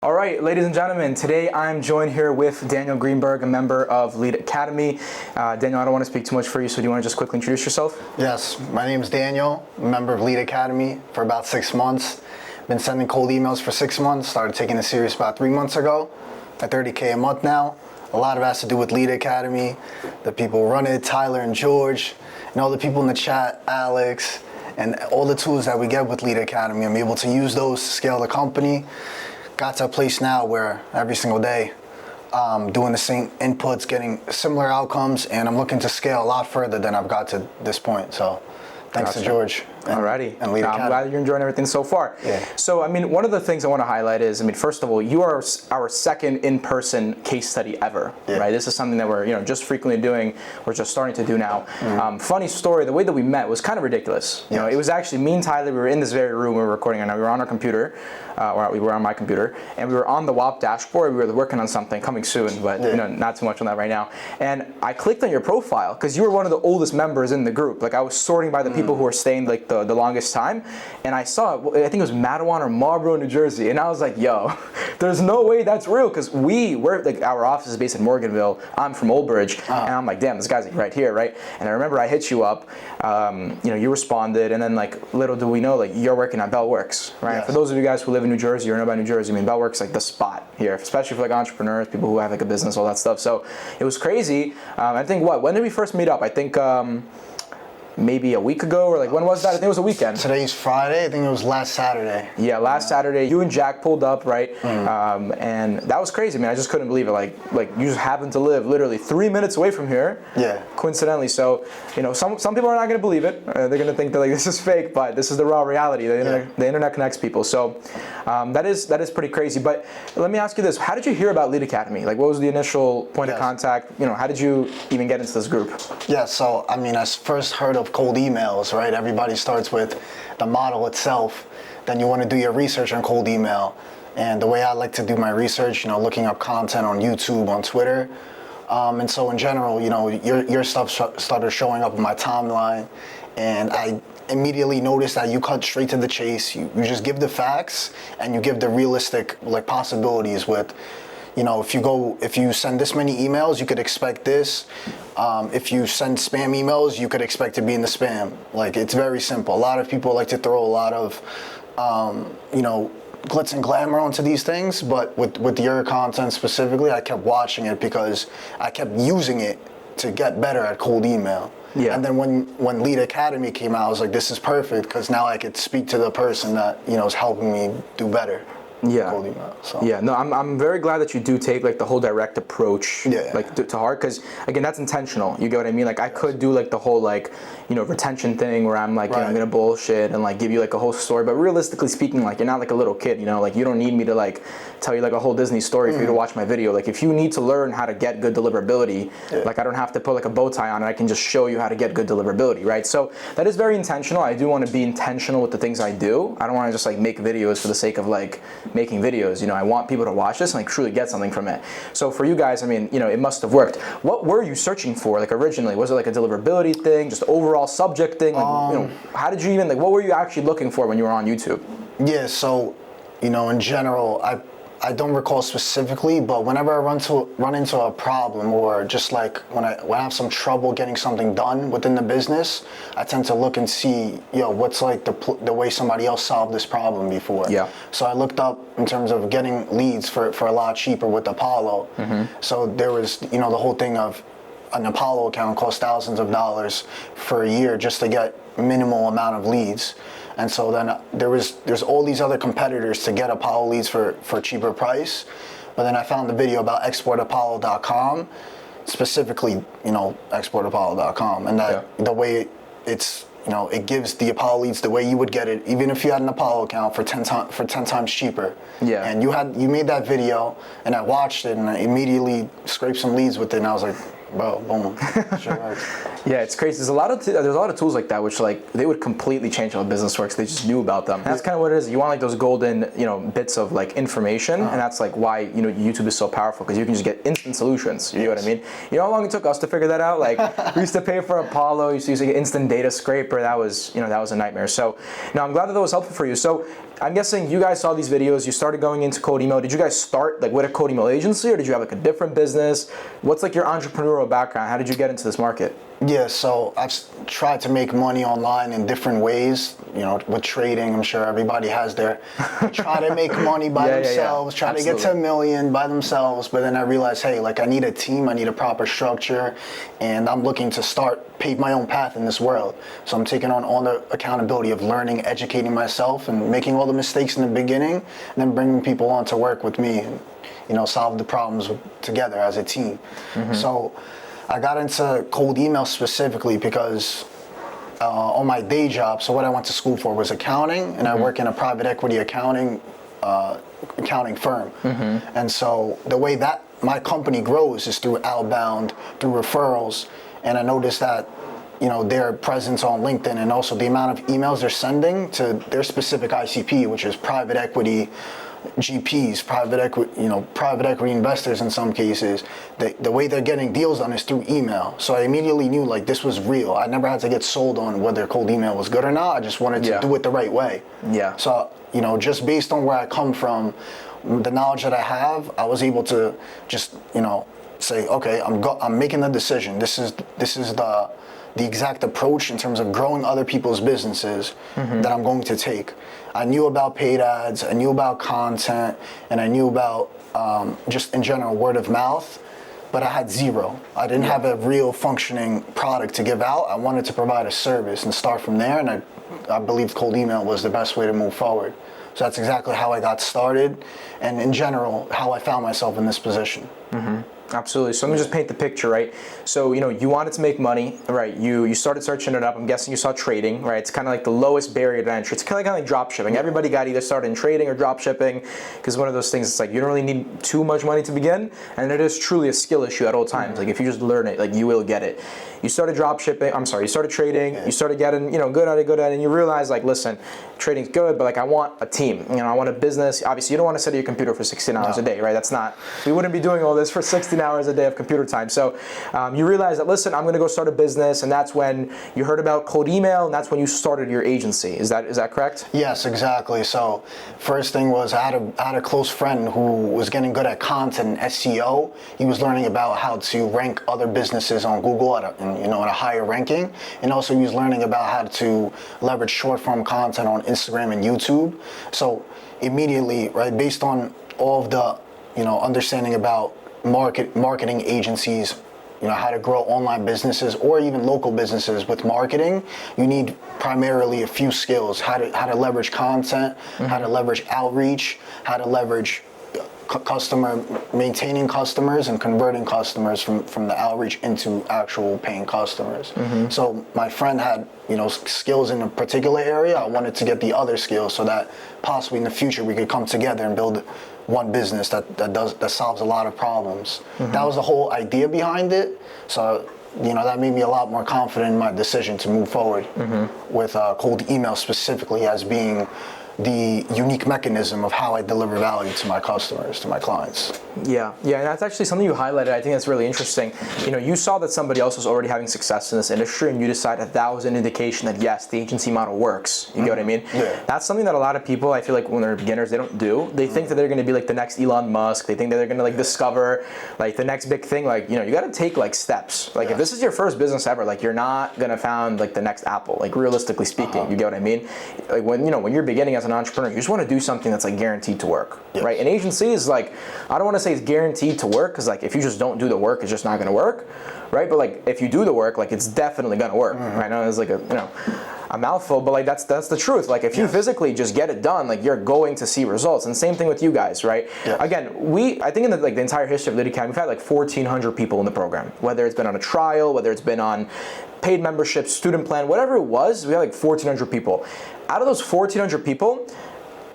All right, ladies and gentlemen, today I'm joined here with Daniel Greenberg, a member of Lead Academy. Daniel, I don't want to speak too much for you, so do you want to just quickly introduce yourself? Yes, my name is Daniel, a member of Lead Academy for about 6 months. Been sending cold emails for 6 months, started taking it serious about 3 months ago. At $30K a month now. A lot of it has to do with Lead Academy, the people who run it, Tyler and George, and all the people in the chat, Alex, and all the tools that we get with Lead Academy. I'm able to use those to scale the company. Got to a place now where every single day doing the same inputs, getting similar outcomes, and I'm looking to scale a lot further than I've got to this point. So thanks to George. Alrighty. And Lead Academy. I'm glad you're enjoying everything so far. Yeah. So, one of the things I want to highlight is, first of all, you are our second in-person case study ever, right? This is something that we're, just frequently doing. We're just starting to do now. Funny story, the way that we met was kind of ridiculous. You know, it was actually me and Tyler, we were in this very room we were recording on. We were on our computer, or we were on my computer, and we were on the WAP dashboard. We were working on something coming soon, but not too much on that right now. And I clicked on your profile because you were one of the oldest members in the group. Like I was sorting by the people who were staying like the longest time, and I saw, I think it was Matawan or Marlboro, New Jersey, and I was like, yo, there's no way that's real, because we're like, our office is based in Morganville, I'm from Old Bridge, and I'm like, damn, this guy's like right here, right? And I remember I hit you up, you responded, and then like, little do we know, like you're working at Bellworks, right? Yes. For those of you guys who live in New Jersey or know about New Jersey, Bellworks like the spot here, especially for like entrepreneurs, people who have like a business, all that stuff. So it was crazy. I think when did we first meet up? I think maybe a week ago, or like when was that? I think it was a weekend. Today's Friday. I think it was last Saturday. Yeah, last Saturday. You and Jack pulled up, right? And that was crazy, man. I just couldn't believe it. Like you just happened to live literally 3 minutes away from here. Yeah. Coincidentally. So, some people are not going to believe it. They're going to think that like this is fake, but this is the raw reality. The internet connects people. So that is pretty crazy. But let me ask you this: how did you hear about Lead Academy? Like, what was the initial point of contact? How did you even get into this group? Yeah. So I first heard of cold emails, right? Everybody starts with the model itself. Then you want to do your research on cold email. And the way I like to do my research, looking up content on YouTube, on Twitter. And so in general, your stuff started showing up in my timeline. And I immediately noticed that you cut straight to the chase. You just give the facts and you give the realistic possibilities with, if you send this many emails, you could expect this. If you send spam emails, you could expect to be in the spam. Like, it's very simple. A lot of people like to throw a lot of, glitz and glamour onto these things, but with your content specifically, I kept watching it because I kept using it to get better at cold email. Yeah. And then when Lead Academy came out, I was like, this is perfect, because now I could speak to the person that, is helping me do better. Yeah. Yeah. No, I'm very glad that you do take like the whole direct approach like to heart, because again, that's intentional. You get what I mean? Like I could do like the whole like retention thing where I'm like I'm gonna bullshit and like give you like a whole story, but realistically speaking, like you're not like a little kid. Like you don't need me to like tell you like a whole Disney story for you to watch my video. Like if you need to learn how to get good deliverability, like I don't have to put like a bow tie on it. I can just show you how to get good deliverability, right? So that is very intentional. I do want to be intentional with the things I do. I don't want to just like make videos for the sake of like making videos. I want people to watch this and like truly get something from it. So for you guys, it must have worked. What were you searching for like originally? Was it like a deliverability thing, just overall subject thing? Like, how did you even like, what were you actually looking for when you were on YouTube? Yeah, so, in general, I don't recall specifically, but whenever I run into a problem, or just like when I have some trouble getting something done within the business, I tend to look and see, what's like the way somebody else solved this problem before. Yeah. So I looked up in terms of getting leads for a lot cheaper with Apollo. So there was, the whole thing of an Apollo account costs thousands of dollars for a year just to get minimal amount of leads. And so then there's all these other competitors to get Apollo leads for a cheaper price. But then I found the video about exportapollo.com, specifically, exportapollo.com, and that the way it's, it gives the Apollo leads the way you would get it, even if you had an Apollo account for 10 times cheaper. Yeah. And you made that video, and I watched it, and I immediately scraped some leads with it, and I was like, bro, boom, sure works. Yeah, it's crazy. There's a lot of tools like that which like they would completely change how business works. They just knew about them. That's kind of what it is. You want like those golden, bits of like information, and that's like why YouTube is so powerful, because you can just get instant solutions. You know what I mean? You know how long it took us to figure that out? Like we used to pay for Apollo, we used to get instant data scraper. That was a nightmare. So now I'm glad that was helpful for you. So I'm guessing you guys saw these videos, you started going into cold email. Did you guys start like with a cold email agency, or did you have like a different business? What's like your entrepreneurial background? How did you get into this market? Yeah, so I've tried to make money online in different ways, with trading. I'm sure everybody has they try to make money by themselves, try to get to $1 million by themselves, but then I realized, hey, like I need a team, I need a proper structure, and I'm looking to pave my own path in this world. So I'm taking on all the accountability of learning, educating myself, and making all the mistakes in the beginning, and then bringing people on to work with me and, solve the problems together as a team. So I got into cold email specifically because on my day job, so what I went to school for was accounting, and I work in a private equity accounting firm. And so the way that my company grows is through outbound, through referrals, and I noticed that their presence on LinkedIn and also the amount of emails they're sending to their specific ICP, which is private equity GPs, private equity investors in some cases, the way they're getting deals done is through email. So I immediately knew like this was real. I never had to get sold on whether cold email was good or not. I just wanted to do it the right way. Yeah. So, just based on where I come from, the knowledge that I have, I was able to just, say, okay, I'm making the decision. This is the exact approach in terms of growing other people's businesses that I'm going to take. I knew about paid ads, I knew about content, and I knew about just in general word of mouth, but I had zero. I didn't have a real functioning product to give out. I wanted to provide a service and start from there, and I believed cold email was the best way to move forward. So that's exactly how I got started, and in general, how I found myself in this position. Absolutely. So let me just paint the picture, right? So, you wanted to make money, right? You started searching it up. I'm guessing you saw trading, right? It's kind of like the lowest barrier to entry. It's kind of like drop shipping. Everybody got either started in trading or drop shipping, because one of those things, it's like you don't really need too much money to begin, and it is truly a skill issue at all times. Like if you just learn it, like you will get it. You started you started trading, you started getting, good at it, and you realize like, listen, trading's good, but like I want a team, I want a business. Obviously you don't want to sit at your computer for 16 hours a day, right? We wouldn't be doing all this for 16 hours a day of computer time. So you realize that, listen, I'm going to go start a business, and that's when you heard about cold email, and that's when you started your agency. Is that correct? Yes, exactly. So first thing was I had a close friend who was getting good at content and SEO. He was learning about how to rank other businesses on Google at a higher ranking, and also he was learning about how to leverage short form content on Instagram and YouTube. So immediately, right, based on all of the understanding about marketing agencies, how to grow online businesses or even local businesses with marketing, you need primarily a few skills: how to leverage content, how to leverage outreach, how to leverage maintaining customers and converting customers from the outreach into actual paying customers. So my friend had skills in a particular area. I wanted to get the other skills so that possibly in the future we could come together and build one business that solves a lot of problems. That was the whole idea behind it. So that made me a lot more confident in my decision to move forward with cold email specifically as being the unique mechanism of how I deliver value to my customers, to my clients. Yeah, and that's actually something you highlighted. I think that's really interesting. You saw that somebody else was already having success in this industry, and you decided that was an indication that yes, the agency model works. You get what I mean? Yeah. That's something that a lot of people, I feel like when they're beginners, they don't do. They think that they're going to be like the next Elon Musk. They think that they're going to like discover like the next big thing. Like, you got to take like steps. Like if this is your first business ever, like you're not going to found like the next Apple, like realistically speaking. You get what I mean? Like when you're beginning as an entrepreneur, you just want to do something that's like guaranteed to work, right? An agency is like, I don't want to say it's guaranteed to work, because like if you just don't do the work, it's just not going to work, right? But like if you do the work, like it's definitely going to work, right? Now it's like a mouthful, but like that's the truth. Like if you physically just get it done, like you're going to see results. And same thing with you guys, right? Again, I think in the entire history of Lit Academy, we've had like 1,400 people in the program, whether it's been on a trial, whether it's been on paid membership, student plan, whatever it was, we had like 1,400 people. Out of those 1,400 people,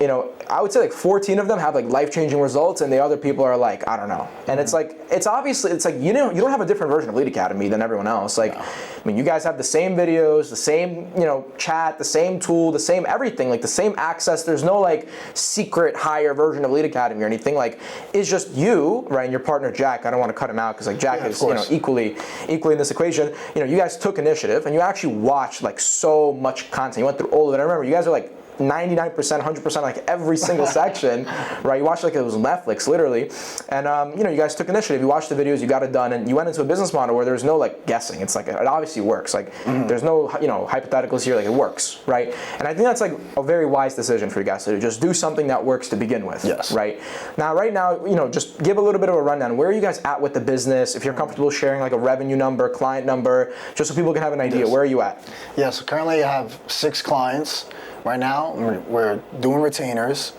you know, I would say like 14 of them have like life-changing results, and the other people are like, I don't know. And it's like, it's obviously, it's like, you know, you don't have a different version of Lead Academy than everyone else. Like, I mean, you guys have the same videos, the same, you know, chat, the same tool, the same everything, like the same access. There's no like secret higher version of Lead Academy or anything. Like, it's just you, right, and your partner Jack. I don't want to cut him out because like Jack is, you know, equally in this equation. You know, you guys took initiative and you actually watched like so much content. You went through all of it. I remember you guys are like 99%, 100%, like every single section, right? You watched like it was Netflix, literally. And, you know, you guys took initiative. You watched the videos, you got it done, and you went into a business model where there's no like guessing. It's like, it obviously works. Like, there's no, you know, hypotheticals here, like it works, right? And I think that's like a very wise decision for you guys to do. Just do something that works to begin with, right? Now, right now, you know, just give a little bit of a rundown. Where are you guys at with the business? If you're comfortable sharing like a revenue number, client number, just so people can have an idea, where are you at? So currently I have 6 clients. Right now, we're doing retainers,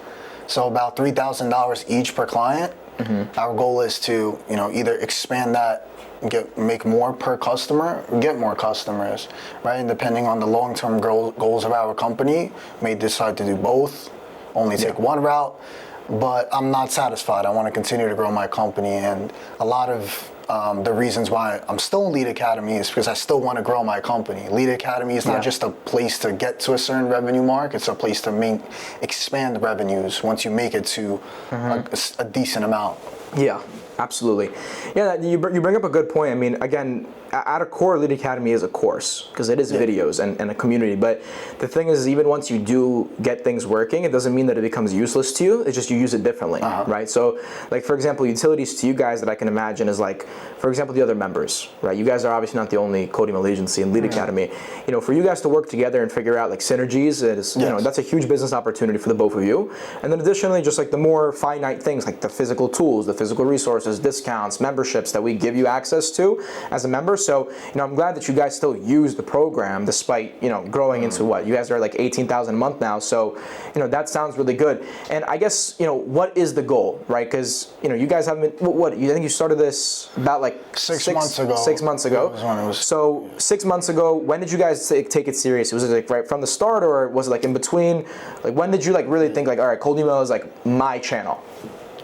so about $3,000 each per client. Our goal is to, you know, either expand that, make more per customer, or get more customers, right? And depending on the long-term goals of our company, may decide to do both, only take one route. But I'm not satisfied. I want to continue to grow my company, and a lot of the reasons why I'm still in Lead Academy is because I still want to grow my company. Lead Academy is not just a place to get to a certain revenue mark, it's a place to expand the revenues once you make it to a decent amount. Yeah, absolutely. Yeah, you bring up a good point. I mean, again, at a core, Lead Academy is a course because it is videos and a community. But the thing is, even once you do get things working, it doesn't mean that it becomes useless to you. It's just you use it differently, right? So, like for example, utilities to you guys that I can imagine is like, for example, the other members, right? You guys are obviously not the only code email agency in Lead Academy. You know, for you guys to work together and figure out like synergies, is you know, that's a huge business opportunity for the both of you. And then additionally, just like the more finite things like the physical tools, the physical resources, discounts, memberships that we give you access to as a member. So, you know, I'm glad that you guys still use the program despite, you know, growing into what? You guys are like 18,000 a month now. So, you know, that sounds really good. And I guess, you know, what is the goal, right? Because, you know, you guys haven't been, what, you think you started this about like 6 months ago. 6 months ago. So 6 months ago, when did you guys take it serious? Was it like right from the start, or was it like in between? Like when did you like really think like, all right, cold email is like my channel?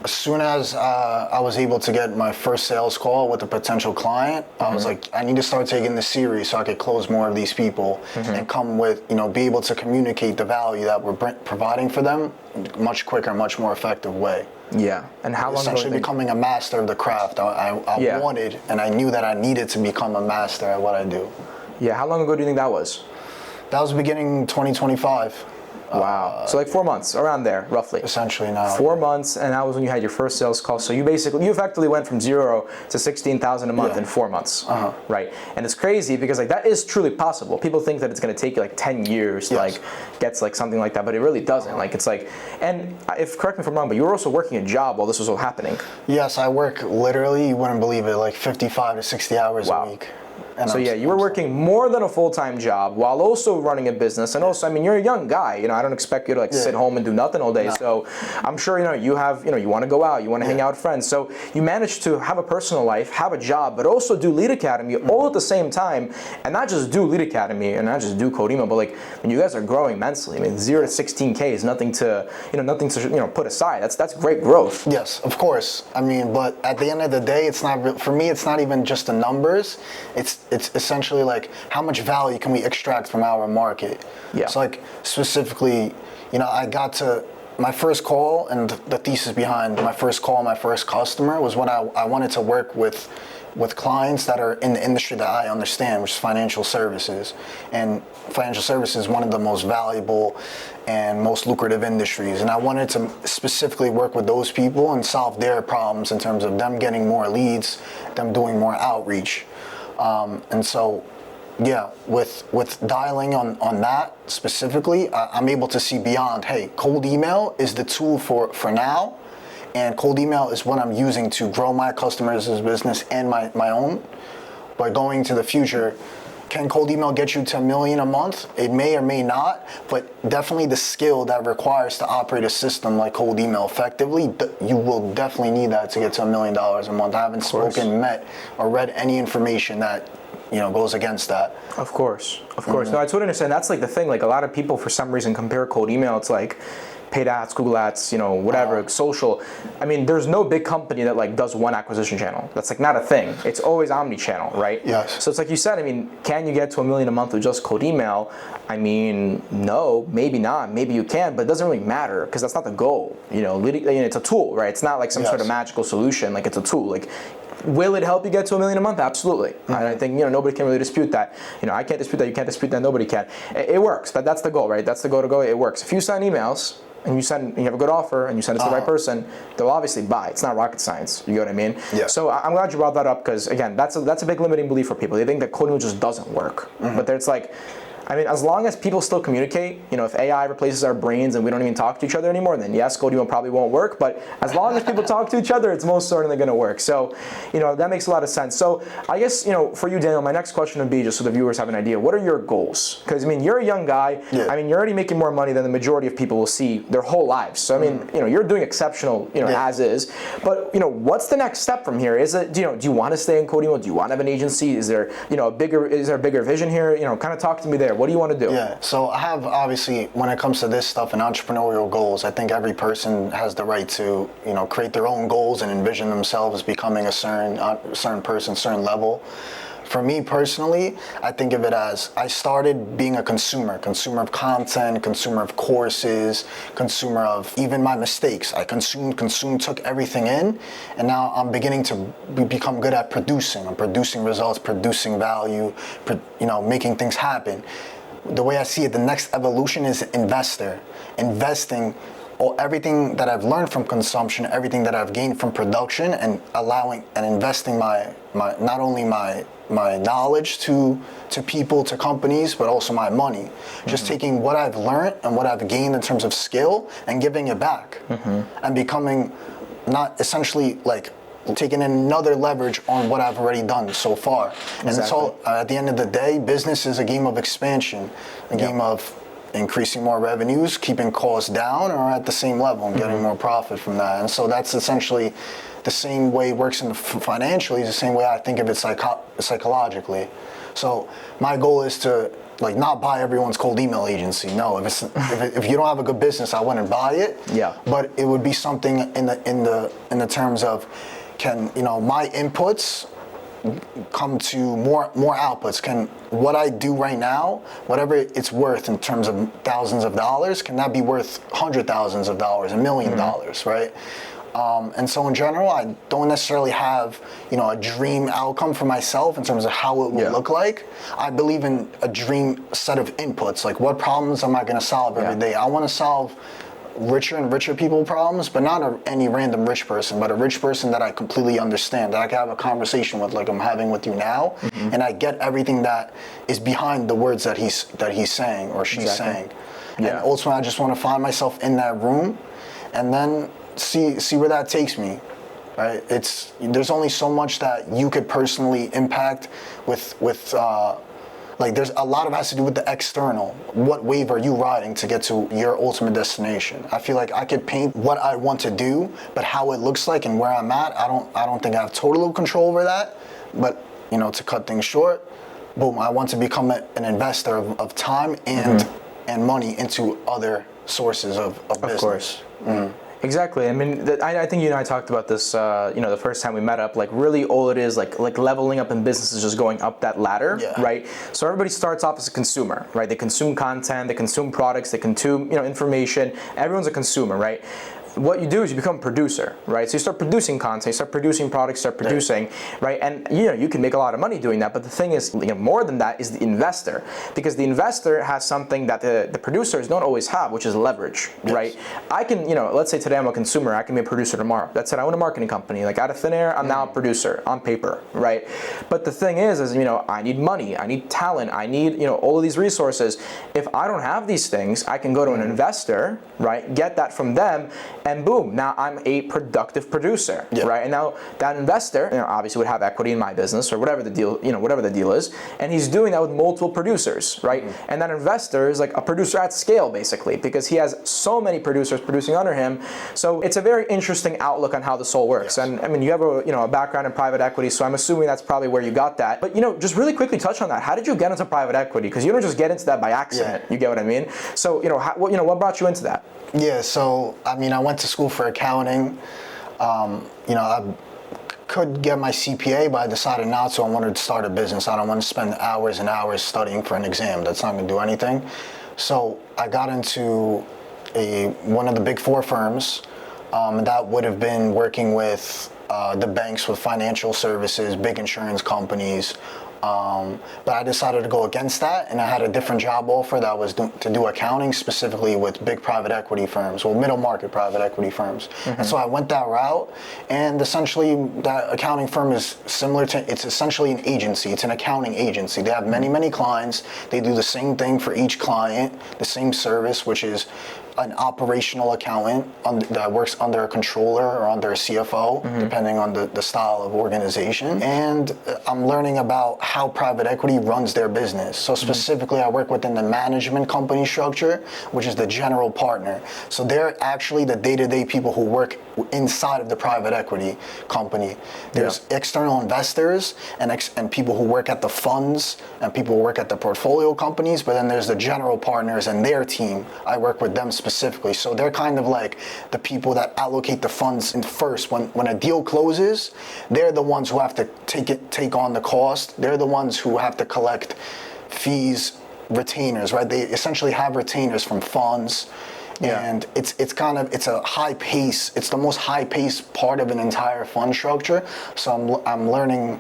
As soon as I was able to get my first sales call with a potential client, I was like, I need to start taking this serious so I could close more of these people and come with, you know, be able to communicate the value that we're providing for them much quicker, much more effective way. Yeah, and how long essentially ago? Becoming a master of the craft. I wanted, and I knew that I needed to become a master at what I do. Yeah, how long ago do you think that was? That was beginning 2025. Wow. So like 4 months, around there, roughly. Essentially now. 4 months, and that was when you had your first sales call. So you effectively went from 0 to 16,000 a month in 4 months, right? And it's crazy because like that is truly possible. People think that it's going to take you like 10 years to like get like something like that, but it really doesn't. Like it's like, and if correct me if I'm wrong, but you were also working a job while this was all happening. Yes, I work literally, you wouldn't believe it, like 55 to 60 hours a week. And so yeah, you were working more than a full-time job while also running a business, and also, I mean, you're a young guy. You know, I don't expect you to like sit home and do nothing all day. No. So I'm sure you know you have, you know, you want to go out, you want to hang out with friends. So you managed to have a personal life, have a job, but also do Lead Academy all at the same time, and not just do Lead Academy and not just do Code Email, but like when you guys are growing immensely. I mean, 0 to 16K is nothing to put aside. That's great growth. Yes, of course. I mean, but at the end of the day, it's not for me. It's not even just the numbers. It's essentially like how much value can we extract from our market. Yeah. So like specifically, you know, I got to my first call, and the thesis behind my first call, my first customer was when I wanted to work with clients that are in the industry that I understand, which is financial services. And financial services is one of the most valuable and most lucrative industries. And I wanted to specifically work with those people and solve their problems in terms of them getting more leads, them doing more outreach. And so, yeah, with dialing on that specifically, I'm able to see beyond, hey, cold email is the tool for now, and cold email is what I'm using to grow my customers' business and my own. But going to the future, can cold email get you to $1 million a month? It may or may not, but definitely the skill that requires to operate a system like cold email effectively, you will definitely need that to get to $1 million a month. I haven't spoken, met, or read any information that, you know, goes against that. Of course. No, I totally understand. That's like the thing. Like a lot of people, for some reason, compare cold email. It's like paid ads, Google ads, whatever, social. I mean, there's no big company that like does one acquisition channel. That's like not a thing. It's always omni-channel, right? Yes. So it's like you said, I mean, can you get to $1 million a month with just cold email? I mean, no, maybe not. Maybe you can, but it doesn't really matter because that's not the goal. It's a tool, right? It's not like some sort of magical solution. Like it's a tool. Like, will it help you get to $1 million a month? Absolutely. I think nobody can really dispute that. I can't dispute that. You can't dispute that. Nobody can. It works. That's the goal, right? That's the goal to go. It works. If you send emails and you have a good offer and you send it to the right person, they'll obviously buy. It's not rocket science. You get what I mean? Yeah. So I'm glad you brought that up because again, that's a big limiting belief for people. They think that cold email just doesn't work. But it's like, I mean, as long as people still communicate, if AI replaces our brains and we don't even talk to each other anymore, then yes, cold email probably won't work. But as long as people talk to each other, it's most certainly going to work. So, that makes a lot of sense. So I guess, for you, Daniel, my next question would be, just so the viewers have an idea, what are your goals? Because, I mean, you're a young guy. Yeah. I mean, you're already making more money than the majority of people will see their whole lives. So, I mean, you're doing exceptional, as is. But, what's the next step from here? Is it, do you want to stay in cold email? Do you want to have an agency? Is there, a bigger vision here? Kind of talk to me there. What do you want to do? Yeah. So I have, obviously, when it comes to this stuff and entrepreneurial goals, I think every person has the right to, create their own goals and envision themselves becoming a certain person, certain level. For me personally, I think of it as I started being a consumer of content, consumer of courses, consumer of even my mistakes. I consumed, took everything in, and now I'm beginning to become good at producing. I'm producing results, producing value, making things happen. The way I see it, the next evolution is investing everything that I've learned from consumption, everything that I've gained from production, and investing my not only my knowledge to people, to companies, but also my money. Just taking what I've learned and what I've gained in terms of skill and giving it back, and becoming not essentially like taking another leverage on what I've already done so far. And it's all, at the end of the day, business is a game of expansion, a game of increasing more revenues, keeping costs down or at the same level and getting more profit from that. And so that's essentially the same way it works financially, is the same way I think of it psychologically. So my goal is to not buy everyone's cold email agency. No, if you don't have a good business, I wouldn't buy it. Yeah. But it would be something in the terms of, can my inputs come to more outputs? Can what I do right now, whatever it's worth in terms of thousands of dollars, can that be worth $100,000s, $1 million, right? And so in general, I don't necessarily have, a dream outcome for myself in terms of how it will look like. I believe in a dream set of inputs, like what problems am I going to solve every day? I want to solve richer and richer people problems, but not any random rich person, but a rich person that I completely understand, that I can have a conversation with, like I'm having with you now, and I get everything that is behind the words that he's saying or she's saying. And ultimately, I just want to find myself in that room, and then see where that takes me. Right? There's only so much that you could personally impact with there's a lot of it has to do with the external. What wave are you riding to get to your ultimate destination? I feel like I could paint what I want to do, but how it looks like and where I'm at, I don't think I have total control over that. But to cut things short, boom, I want to become an investor of time and money into other sources of business. Of course. Exactly. I mean, I think you and I talked about this, the first time we met up. Like, really, all it is, like leveling up in business is just going up that ladder, right? So everybody starts off as a consumer, right? They consume content, they consume products, they consume, information. Everyone's a consumer, right? What you do is you become a producer, right? So you start producing content, you start producing products, start producing, right? And you can make a lot of money doing that. But the thing is, more than that is the investor, because the investor has something that the producers don't always have, which is leverage, right? I can, let's say today I'm a consumer, I can be a producer tomorrow. That's it. I own a marketing company. Like out of thin air, I'm now a producer on paper, right? But the thing is I need money, I need talent, I need all of these resources. If I don't have these things, I can go to an investor, right? Get that from them. And boom, now I'm a productive producer, right? And now that investor, obviously would have equity in my business or whatever the deal, is, and he's doing that with multiple producers, right? And that investor is like a producer at scale, basically, because he has so many producers producing under him. So it's a very interesting outlook on how this all works. And I mean, you have a background in private equity, so I'm assuming that's probably where you got that. But just really quickly touch on that. How did you get into private equity? Because you don't just get into that by accident. You get what I mean? So what brought you into that? Yeah, so I mean, I went to school for accounting. I could get my CPA, but I decided not to. I wanted to start a business. I don't want to spend hours and hours studying for an exam. That's not going to do anything. So I got into one of the big four firms. That would have been working with the banks, with financial services, big insurance companies. But I decided to go against that, and I had a different job offer that was to do accounting, specifically with big private equity firms, or middle market private equity firms. And so I went that route, and essentially that accounting firm is similar to, it's essentially an agency. It's an accounting agency. They have many, many clients. They do the same thing for each client, the same service, which is an operational accountant that works under a controller or under a CFO, depending on the style of organization. And I'm learning about how private equity runs their business. So specifically, I work within the management company structure, which is the general partner. So they're actually the day-to-day people who work inside of the private equity company. There's external investors and people who work at the funds and people who work at the portfolio companies, but then there's the general partners and their team. I work with them specifically. So they're kind of like the people that allocate the funds in first. When a deal closes, they're the ones who have to take on the cost. They're the ones who have to collect fees, retainers, right? They essentially have retainers from funds. And it's a high pace. It's the most high paced part of an entire fund structure. So I'm learning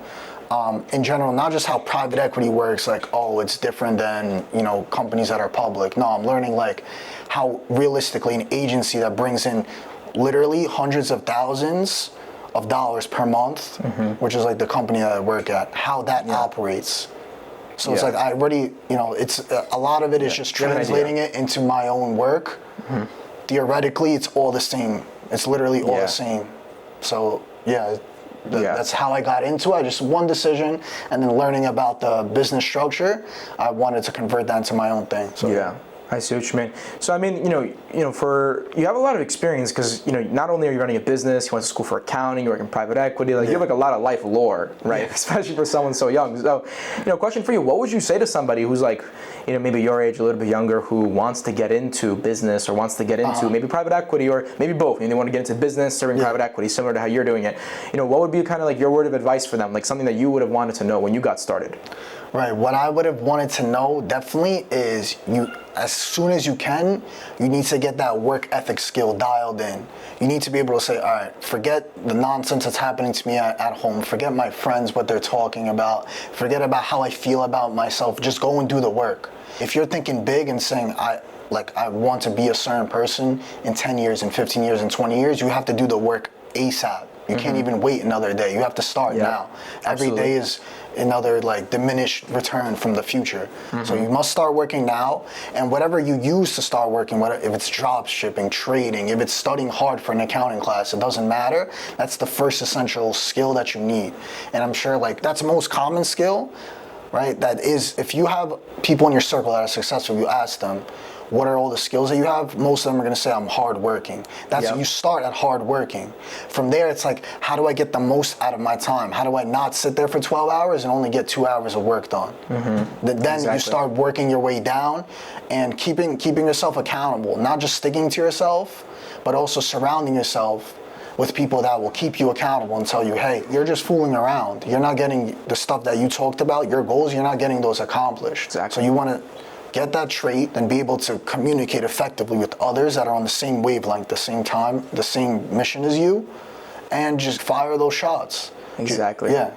in general, not just how private equity works, like, oh, it's different than, companies that are public. No, I'm learning like how realistically an agency that brings in literally hundreds of thousands of dollars per month, which is like the company that I work at, how that operates. So it's like I already, it's a lot of it is just translating it into my own work. Theoretically, it's all the same. It's literally all the same. So that's how I got into it. Just one decision, and then learning about the business structure, I wanted to convert that into my own thing. So I see what you mean. So I mean, you have a lot of experience because not only are you running a business, you went to school for accounting, you work in private equity, like you have like a lot of life lore, right? Especially for someone so young. So, question for you: what would you say to somebody who's like, maybe your age, a little bit younger, who wants to get into business or wants to get into maybe private equity or maybe both? They want to get into business, serving private equity, similar to how you're doing it. What would be kind of like your word of advice for them, like something that you would have wanted to know when you got started? Right. What I would have wanted to know definitely is as soon as you can, you need to get that work ethic skill dialed in. You need to be able to say, all right, forget the nonsense that's happening to me at home. Forget my friends, what they're talking about. Forget about how I feel about myself. Just go and do the work. If you're thinking big and saying, I want to be a certain person in 10 years, in 15 years, in 20 years, you have to do the work ASAP. You can't even wait another day. You have to start now. Every day is another diminished return from the future. So you must start working now, and whatever you use to start working, if it's drop shipping, trading, if it's studying hard for an accounting class, it doesn't matter. That's the first essential skill that you need. And I'm sure that's the most common skill, right? That is, if you have people in your circle that are successful, you ask them, what are all the skills that you have? Most of them are going to say, I'm hardworking. You start at hardworking. From there, it's like, how do I get the most out of my time? How do I not sit there for 12 hours and only get 2 hours of work done? Then you start working your way down and keeping yourself accountable, not just sticking to yourself, but also surrounding yourself with people that will keep you accountable and tell you, hey, you're just fooling around. You're not getting the stuff that you talked about, your goals, you're not getting those accomplished. So you want to get that trait and be able to communicate effectively with others that are on the same wavelength, the same time, the same mission as you, and just fire those shots. Exactly. I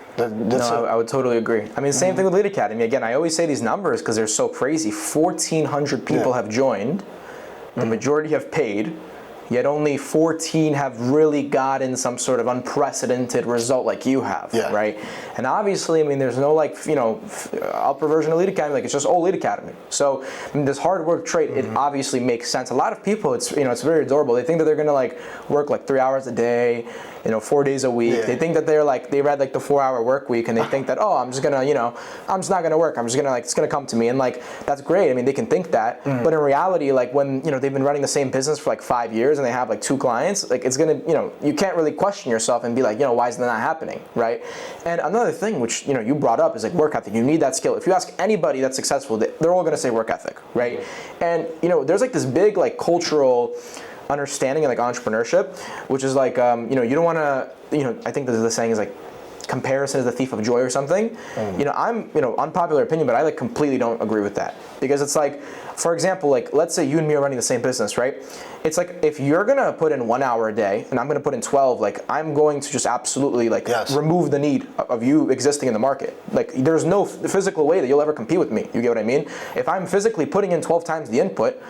would totally agree. I mean, same thing with Lead Academy. Again, I always say these numbers because they're so crazy. 1,400 people have joined. The majority have paid. Yet only 14 have really gotten some sort of unprecedented result like you have, right? And obviously, I mean, there's no upper version of Lead Academy, it's just all Lead Academy. So I mean, this hard work trait, it obviously makes sense. A lot of people, it's very adorable. They think that they're gonna work 3 hours a day, 4 days a week. They think that they read like the 4-hour work week, and they think that, I'm just gonna, I'm just not gonna work. I'm just gonna it's gonna come to me, and like that's great. I mean, they can think that, but in reality, like when they've been running the same business for like 5 years and they have like 2 clients, like it's gonna, you can't really question yourself and be like, why is that not happening, right? And another thing which you brought up is like work ethic. You need that skill. If you ask anybody that's successful, they're all gonna say work ethic, right? And there's like this big like cultural understanding of like entrepreneurship, which is like you don't want to, I think the saying is like comparison is the thief of joy or something. I'm unpopular opinion, but I like completely don't agree with that, because it's like, for example, like let's say you and me are running the same business, right? It's like if you're gonna put in 1 hour a day and I'm gonna put in 12, like I'm going to just absolutely like remove the need of you existing in the market. Like there's no physical way that you'll ever compete with me. You get what I mean? If I'm physically putting in 12 times the input,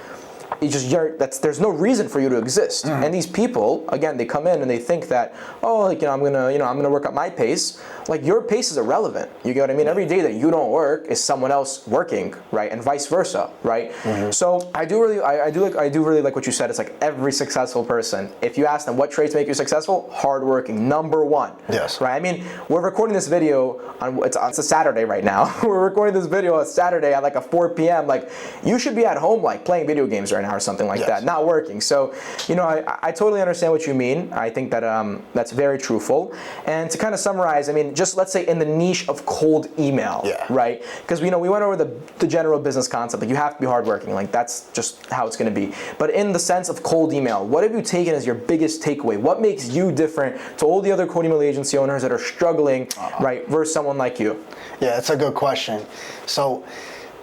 there's no reason for you to exist. And these people, again, they come in and they think that, I'm gonna work at my pace. Like your pace is irrelevant. You get what I mean? Every day that you don't work is someone else working, right? And vice versa, right? So I do really like what you said. It's like every successful person, if you ask them what traits make you successful, hardworking, number one. Yes. Right? I mean, we're recording this video on it's a Saturday right now. We're recording this video on Saturday at like a 4 p.m. Like you should be at home like playing video games right now or something like that, not working. So, I totally understand what you mean. I think that that's very truthful. And to kind of summarize, I mean, just let's say in the niche of cold email, right? Because we went over the general business concept, like you have to be hardworking, like that's just how it's going to be. But in the sense of cold email, what have you taken as your biggest takeaway? What makes you different to all the other cold email agency owners that are struggling, right, versus someone like you? Yeah, that's a good question. So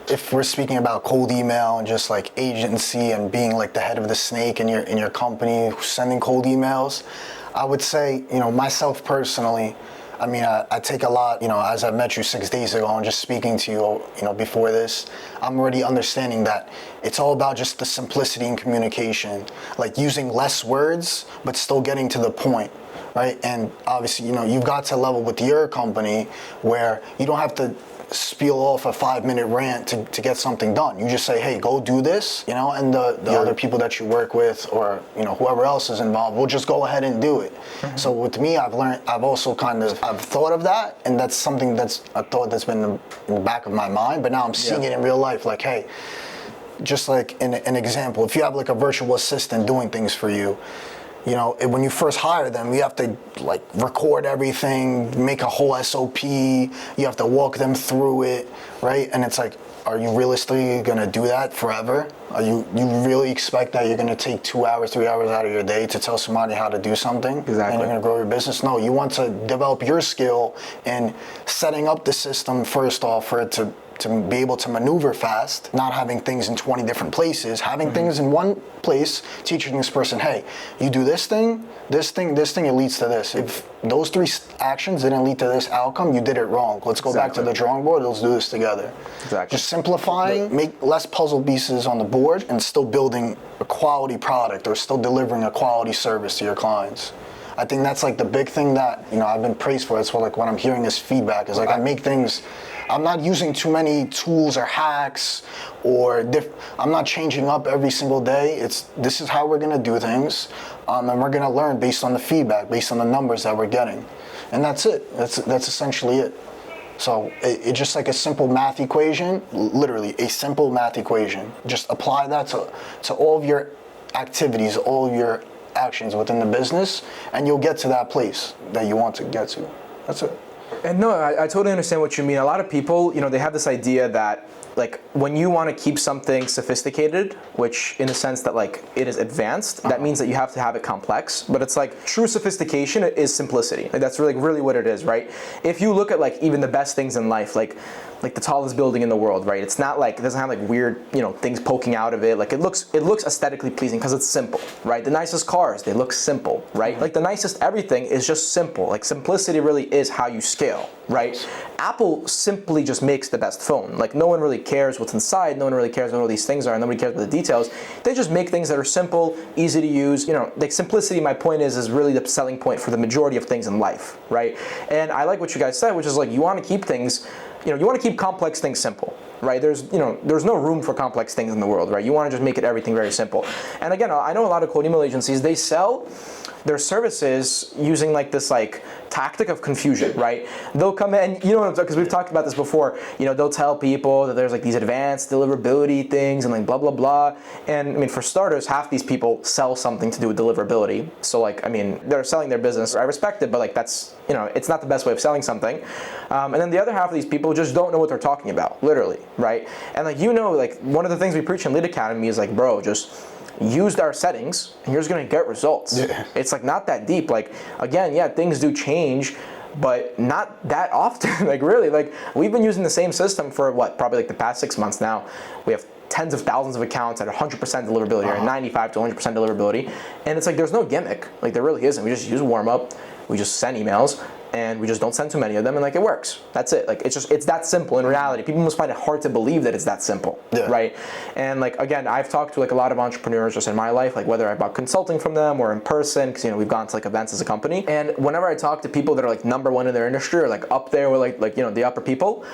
if we're speaking about cold email and just like agency and being like the head of the snake in your company, sending cold emails, I would say, myself personally, I mean, I take a lot, as I met you 6 days ago and just speaking to you, before this, I'm already understanding that it's all about just the simplicity in communication, like using less words, but still getting to the point, right? And obviously, you've got to level with your company where you don't have to spiel off a 5-minute rant to get something done. You just say, hey, go do this, and the other people that you work with or, whoever else is involved will just go ahead and do it. So with me, I've also I've thought of that, and that's something that's a thought that's been in the back of my mind, but now I'm seeing it in real life. Like, hey, just like an example, if you have like a virtual assistant doing things for you, when you first hire them, you have to like record everything, make a whole SOP, you have to walk them through it, right? And it's like, are you realistically gonna do that forever? You really expect that you're gonna take 2 hours, 3 hours out of your day to tell somebody how to do something? Exactly. And you're gonna grow your business? No, you want to develop your skill in setting up the system first off for it to be able to maneuver fast, not having things in 20 different places, having things in one place, teaching this person, hey, you do this thing, it leads to this. If those 3 actions didn't lead to this outcome, you did it wrong. Let's go back to the drawing board, let's do this together. Exactly. Just simplifying, make less puzzle pieces on the board and still building a quality product or still delivering a quality service to your clients. I think that's like the big thing that, I've been praised for. That's what like what I'm hearing is feedback is like I make things, I'm not using too many tools or hacks or I'm not changing up every single day. This is how we're gonna do things, and we're gonna learn based on the feedback, based on the numbers that we're getting, and that's it. That's essentially it. So it's just like a simple math equation, literally a simple math equation. Just apply that to all of your activities, all of your actions within the business, and you'll get to that place that you want to get to. That's it. And no, I totally understand what you mean. A lot of people, they have this idea that like when you want to keep something sophisticated, which in the sense that like it is advanced, that means that you have to have it complex. But it's like true sophistication is simplicity. Like that's really what it is, right? If you look at like even the best things in life, like the tallest building in the world, right? It's not like, it doesn't have like weird, things poking out of it. Like it looks aesthetically pleasing because it's simple, right? The nicest cars, they look simple, right? Like the nicest everything is just simple. Like simplicity really is how you scale, right? Apple simply just makes the best phone. Like no one really cares what's inside. No one really cares what all these things are. Nobody cares about the details. They just make things that are simple, easy to use. Like simplicity, my point is really the selling point for the majority of things in life, right? And I like what you guys said, which is like you want to keep things, you want to keep complex things simple, right? There's no room for complex things in the world, right? You want to just make everything very simple. And again, I know a lot of cold email agencies, they sell their services using like this like tactic of confusion, right? They'll come in, you know, because we've talked about this before, you know, they'll tell people that there's like these advanced deliverability things and like blah, blah, blah. And I mean, for starters, half these people sell something to do with deliverability. So like, I mean, they're selling their business. I respect it, but like that's, you know, it's not the best way of selling something. And then the other half of these people just don't know what they're talking about, literally, right? And like, you know, like one of the things we preach in Lead Academy is like, bro, just use our settings and you're just gonna get results. Yeah. It's like not that deep. Like again, yeah, things do change, but not that often. Like really, like we've been using the same system for what, probably like the past 6 months now. We have tens of thousands of accounts at 100% deliverability or 95 to 100% deliverability. And it's like, there's no gimmick. Like there really isn't. We just use warm up, we just send emails, and we just don't send too many of them, and like it works. That's it. Like it's that simple in reality. People must find it hard to believe that it's that simple, right? And like again, I've talked to like a lot of entrepreneurs just in my life, like whether I bought consulting from them or in person, because you know we've gone to like events as a company. And whenever I talk to people that are like #1 in their industry or like up there with like you know the upper people,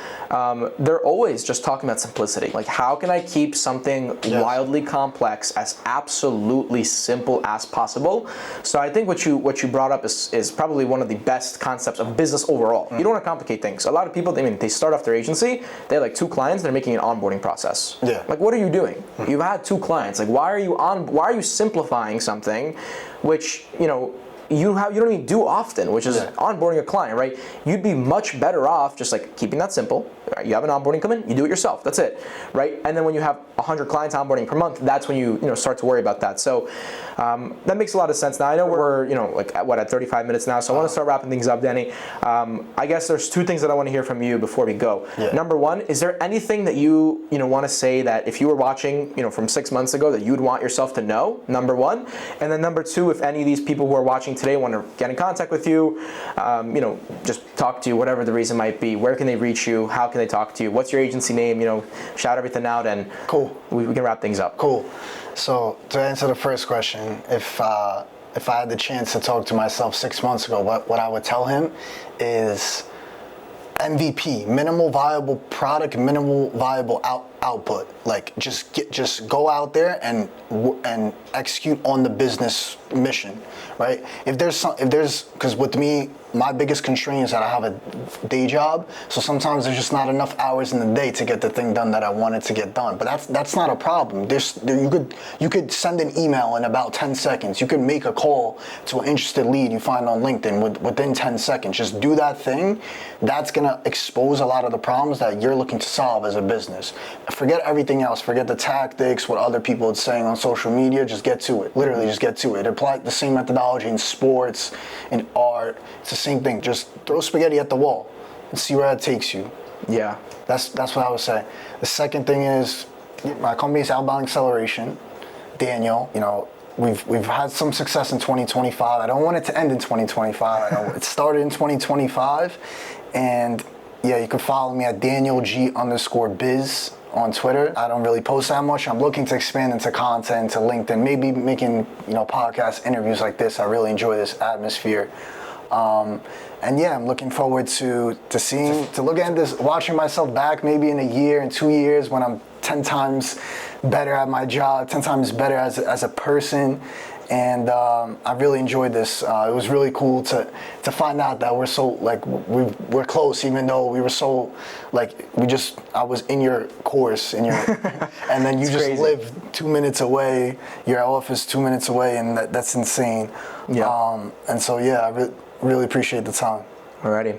they're always just talking about simplicity. Like how can I keep something wildly complex as absolutely simple as possible? So I think what you brought up is probably one of the best concepts of business overall. You don't want to complicate things. A lot of people, I mean, they start off their agency, they have like 2 clients, they're making an onboarding process. Yeah. Like, what are you doing? You've had 2 clients. Like, why are you simplifying something which, you know, you don't even do often, which is onboarding a client, right? You'd be much better off just like keeping that simple. Right? You have an onboarding come in, you do it yourself. That's it, right? And then when you have 100 clients onboarding per month, that's when you start to worry about that. So that makes a lot of sense. Now I know we're like at 35 minutes now, so I want to start wrapping things up, Danny. I guess there's 2 things that I want to hear from you before we go. Yeah. Number 1, is there anything that you want to say that if you were watching from 6 months ago that you'd want yourself to know? Number 1, and then number 2, if any of these people who are watching today want to get in contact with you, just talk to you, whatever the reason might be, where can they reach you? How can they talk to you? What's your agency name? Shout everything out, and cool. We can wrap things up. Cool. So to answer the first question, if I had the chance to talk to myself 6 months ago, what I would tell him is MVP, minimal viable product, minimal viable output. Like just go out there and execute on the business mission, right? Because with me, my biggest constraint is that I have a day job, so sometimes there's just not enough hours in the day to get the thing done that I wanted to get done. But that's not a problem. You could send an email in about 10 seconds. You could make a call to an interested lead you find on LinkedIn within 10 seconds. Just do that thing. That's gonna expose a lot of the problems that you're looking to solve as a business. Forget everything else. Forget the tactics, what other people are saying on social media. Just get to it. Literally, just get to it. Apply the same methodology in sports, in art. It's the same thing. Just throw spaghetti at the wall and see where it takes you. Yeah. That's what I would say. The second thing is my company is Outbound Acceleration. Daniel, we've had some success in 2025. I don't want it to end in 2025. I know it started in 2025, and yeah, you can follow me at DanielG_biz on Twitter. I don't really post that much. I'm looking to expand into content, to LinkedIn, maybe making podcast interviews like this. I really enjoy this atmosphere. And yeah, I'm looking forward to looking at this, watching myself back maybe in a year, in 2 years, when I'm 10 times better at my job, 10 times better as a person. And I really enjoyed this. It was really cool to find out that we're so we're close, even though we were so I was in your course and then you just crazy. Live 2 minutes away. Your office 2 minutes away, and that's insane. Yeah. And so yeah, I really appreciate the time. Alrighty.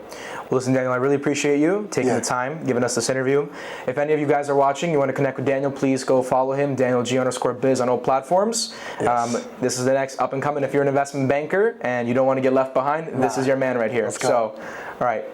Well, listen, Daniel, I really appreciate you taking the time, giving us this interview. If any of you guys are watching, you want to connect with Daniel, please go follow him, DanielG_biz on all platforms. Yes. This is the next up and coming. If you're an investment banker and you don't want to get left behind, this is your man right here. Let's go. So, all right.